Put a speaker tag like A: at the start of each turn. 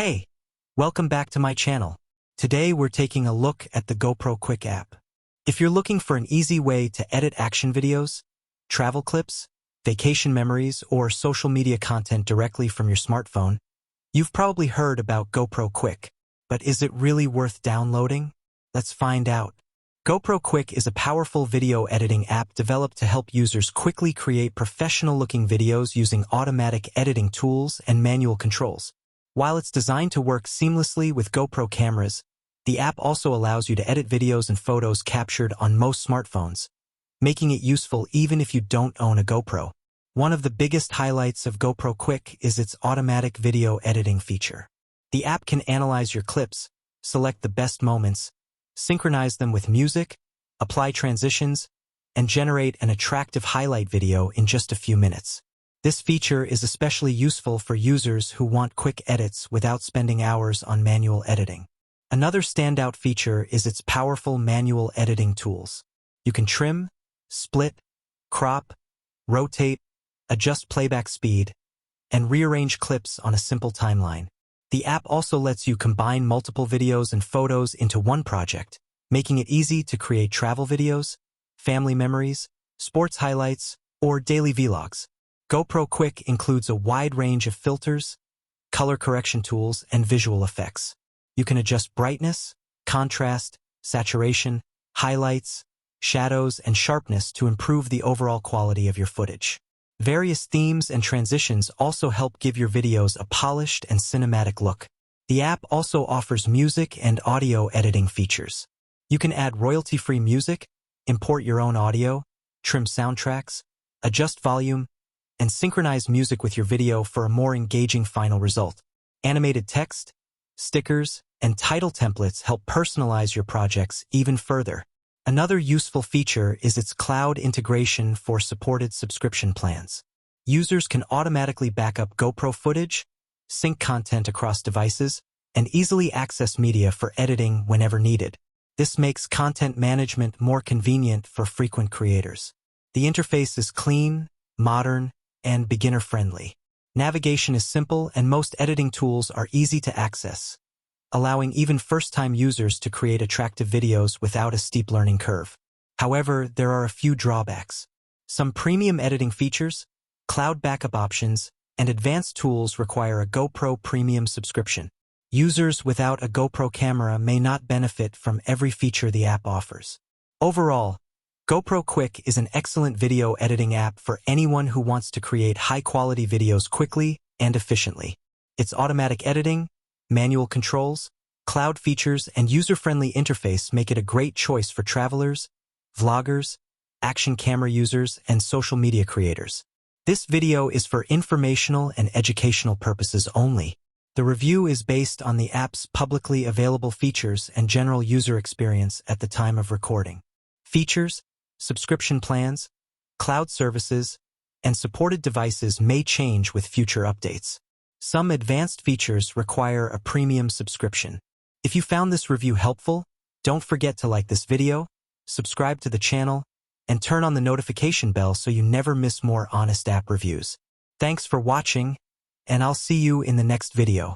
A: Hey, welcome back to my channel. Today we're taking a look at the GoPro Quik app. If you're looking for an easy way to edit action videos, travel clips, vacation memories, or social media content directly from your smartphone, you've probably heard about GoPro Quik. But is it really worth downloading? Let's find out. GoPro Quik is a powerful video editing app developed to help users quickly create professional-looking videos using automatic editing tools and manual controls. While it's designed to work seamlessly with GoPro cameras, the app also allows you to edit videos and photos captured on most smartphones, making it useful even if you don't own a GoPro. One of the biggest highlights of GoPro Quik is its automatic video editing feature. The app can analyze your clips, select the best moments, synchronize them with music, apply transitions, and generate an attractive highlight video in just a few minutes. This feature is especially useful for users who want quick edits without spending hours on manual editing. Another standout feature is its powerful manual editing tools. You can trim, split, crop, rotate, adjust playback speed, and rearrange clips on a simple timeline. The app also lets you combine multiple videos and photos into one project, making it easy to create travel videos, family memories, sports highlights, or daily vlogs. GoPro Quik includes a wide range of filters, color correction tools, and visual effects. You can adjust brightness, contrast, saturation, highlights, shadows, and sharpness to improve the overall quality of your footage. Various themes and transitions also help give your videos a polished and cinematic look. The app also offers music and audio editing features. You can add royalty-free music, import your own audio, trim soundtracks, adjust volume, and synchronize music with your video for a more engaging final result. Animated text, stickers, and title templates help personalize your projects even further. Another useful feature is its cloud integration for supported subscription plans. Users can automatically back up GoPro footage, sync content across devices, and easily access media for editing whenever needed. This makes content management more convenient for frequent creators. The interface is clean, modern, and beginner-friendly. Navigation is simple and most editing tools are easy to access, allowing even first-time users to create attractive videos without a steep learning curve. However, there are a few drawbacks. Some premium editing features, cloud backup options, and advanced tools require a GoPro Premium subscription. Users without a GoPro camera may not benefit from every feature the app offers. Overall, GoPro Quik is an excellent video editing app for anyone who wants to create high-quality videos quickly and efficiently. Its automatic editing, manual controls, cloud features, and user-friendly interface make it a great choice for travelers, vloggers, action camera users, and social media creators. This video is for informational and educational purposes only. The review is based on the app's publicly available features and general user experience at the time of recording. Features, subscription plans, cloud services, and supported devices may change with future updates. Some advanced features require a premium subscription. If you found this review helpful, don't forget to like this video, subscribe to the channel, and turn on the notification bell so you never miss more honest app reviews. Thanks for watching, and I'll see you in the next video.